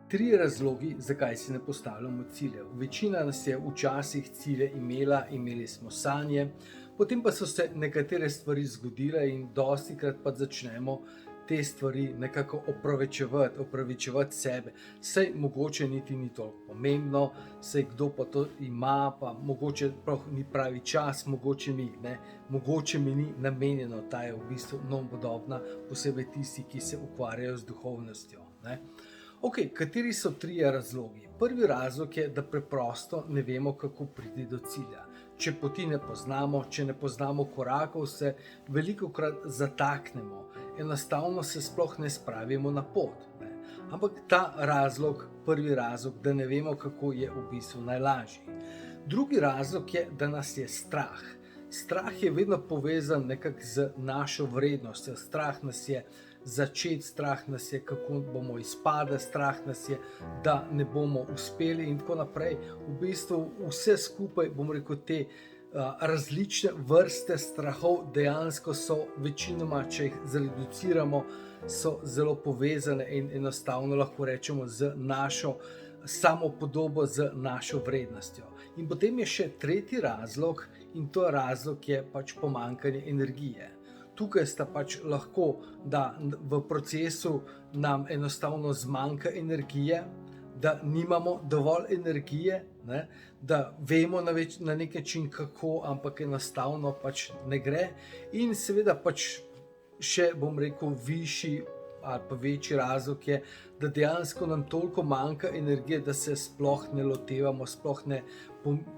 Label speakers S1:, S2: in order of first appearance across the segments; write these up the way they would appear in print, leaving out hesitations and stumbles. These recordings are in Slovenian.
S1: Tri razlogi, zakaj si ne postavljamo ciljev. Večina nas je včasih cilje imela, imeli smo sanje, potem pa so se nekatere stvari zgodile in dostikrat pa začnemo te stvari nekako opravičevati sebe. Saj mogoče niti ni toliko pomembno, saj kdo pa to ima, pa mogoče prav ni pravi čas, mogoče mi ni namenjeno, ta je v bistvu novodobna, posebej tisti, ki se ukvarjajo z duhovnostjo. Ok, kateri so trije razlogi? Prvi razlog je, da preprosto ne vemo, kako priti do cilja. Če poti ne poznamo, če ne poznamo korakov, se velikokrat zataknemo, enostavno se sploh ne spravimo na pot. Ampak ta razlog, prvi razlog, da ne vemo, kako, je v bistvu najlažji. Drugi razlog je, da nas je strah. Strah je vedno povezan nekako z našo vrednostjo. Strah nas je začeti, strah nas je, kako bomo izpadli, strah nas je, da ne bomo uspeli in tako naprej. V bistvu vse skupaj, bom rekel, te različne vrste strahov dejansko so večinoma, če jih zreduciramo, so zelo povezane in enostavno lahko rečemo z našo samopodobo, z našo vrednostjo. In potem je še tretji razlog in to razlog je pač pomanjkanje energije. Tukaj sta pač lahko, da v procesu nam enostavno zmanjka energije, da nimamo dovolj energije, da vemo na nek način kako, ampak enostavno pač ne gre. In seveda pač še, bom rekel, višji ali pa večji razlog je, da dejansko nam toliko manjka energije, da se sploh ne lotevamo, sploh ne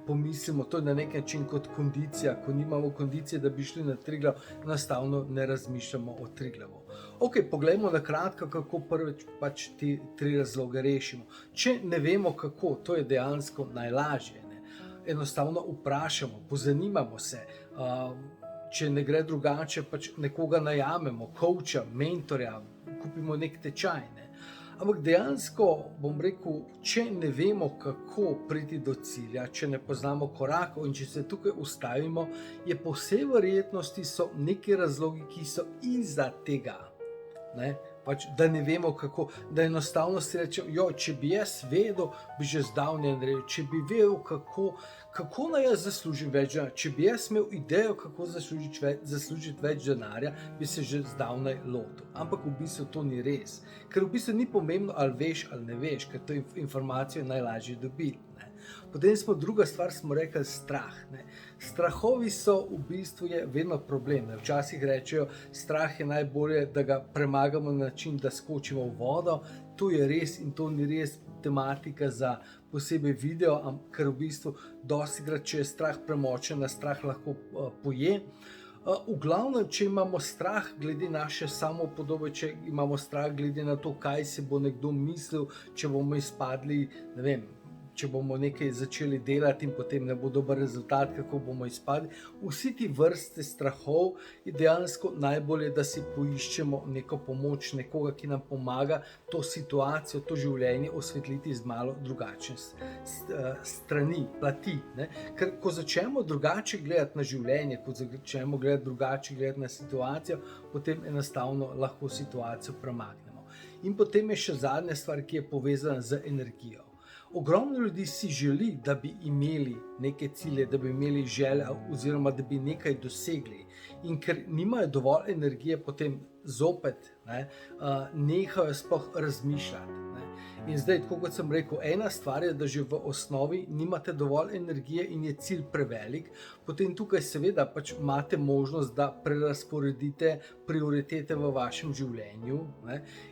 S1: pomislimo. To je na nek način kot kondicija. Ko nimamo kondicije, da bi šli na Triglav, enostavno ne razmišljamo o Triglavu. Ok, poglejmo na kratko, kako prvič pač te tri razloge rešimo. Če ne vemo kako, to je dejansko najlažje. Enostavno vprašamo, pozanimamo se, če ne gre drugače, pač nekoga najamemo, coacha, mentorja, kupimo nek tečaj. Ampak dejansko, bom rekel, če ne vemo, kako priti do cilja, če ne poznamo korakov in če se tukaj ustavimo, je po vsej verjetnosti so neki razlogi, ki so izza tega. Pač, da ne vemo kako, da enostavno si rečemo, če bi jaz vedel, bi že zdavnaj naredil, če bi vedel kako naj jaz zaslužim več denarja, če bi jaz imel idejo, kako zaslužiti več denarja, bi se že zdavnaj lotil. Ampak v bistvu to ni res, ker v bistvu ni pomembno, ali veš ali ne veš, ker to informacijo je najlažje dobiti. Potem druga stvar smo rekli strah. Strahovi so v bistvu vedno problem. Včasih rečejo, strah je najbolje, da ga premagamo na način, da skočimo v vodo. To je res in to ni res tematika za posebej video, ker v bistvu dostikrat, če je strah premočen, nas strah lahko poje. V glavnem, če imamo strah glede naše samopodobe, če imamo strah glede na to, kaj se bo nekdo mislil, če bomo izpadli, ne vem, če bomo nekaj začeli delati in potem ne bo dober rezultat, kako bomo izpadli. Vsi ti vrste strahov je dejansko najbolje, da si poiščemo neko pomoč, nekoga, ki nam pomaga to situacijo, to življenje osvetliti z malo drugačne strani, plati. Ker ko začnemo drugače gledati na življenje, ko začnemo drugače gledati na situacijo, potem enostavno lahko situacijo premaknemo. In potem je še zadnja stvar, ki je povezana z energijo. Ogromno ljudi si želi, da bi imeli neke cilje, da bi imeli želje oziroma da bi nekaj dosegli. In ker nimajo dovolj energije, potem zopet nehajo sploh razmišljati. In zdaj, tako kot sem rekel, ena stvar je, da že v osnovi nimate dovolj energije in je cilj prevelik, potem tukaj seveda pač imate možnost, da prerazporedite prioritete v vašem življenju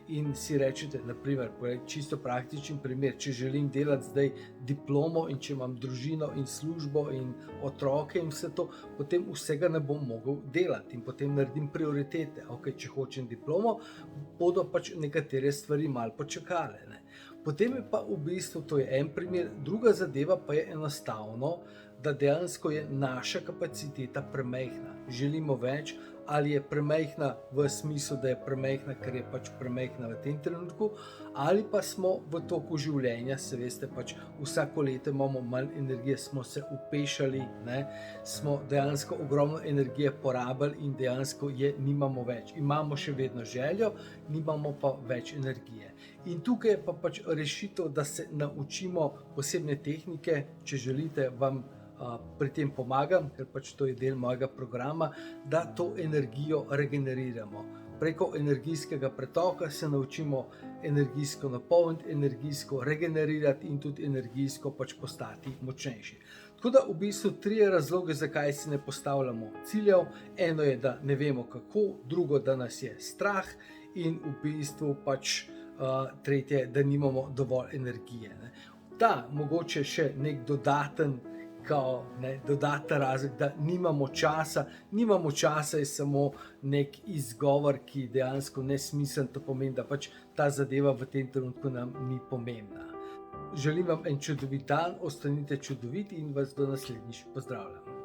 S1: in si rečete, naprimer, čisto praktičen primer, če želim delati zdaj diplomo in če imam družino in službo in otroke in vse to, potem vsega ne bom mogel delati in potem naredim prioritete. Ok, če hočem diplomo, bodo pač nekatere stvari malo počakale. Potem je pa v bistvu, to je en primer, druga zadeva pa je enostavno, da dejansko je naša kapaciteta premajhna. Želimo več, ali je premajhna v smislu, da je premajhna, ker je pač premajhna v tem trenutku, ali pa smo v toku življenja, se veste, pač vsako leto imamo manj energije, smo se upešali, smo dejansko ogromno energije porabili in dejansko je nimamo več. Imamo še vedno željo, nimamo pa več energije. In tukaj je pa pač rešitev, da se naučimo posebne tehnike, če želite, vam pri tem pomagam, ker pač to je del mojega programa, da to energijo regeneriramo. Preko energijskega pretoka se naučimo energijsko napolniti, energijsko regenerirati in tudi energijsko pač postati močnejši. Tako da v bistvu 3 razloge, zakaj si ne postavljamo ciljev. Eno je, da ne vemo kako, drugo, da nas je strah in v bistvu pač tretje, da nimamo dovolj energije. Da, mogoče še nek dodaten razlog, da nimamo časa. Nimamo časa je samo nek izgovor, ki dejansko nesmiseln, to pomeni, da pač ta zadeva v tem trenutku nam ni pomembna. Želim vam en čudovit dan, ostanite čudoviti in vas do naslednjič pozdravljam.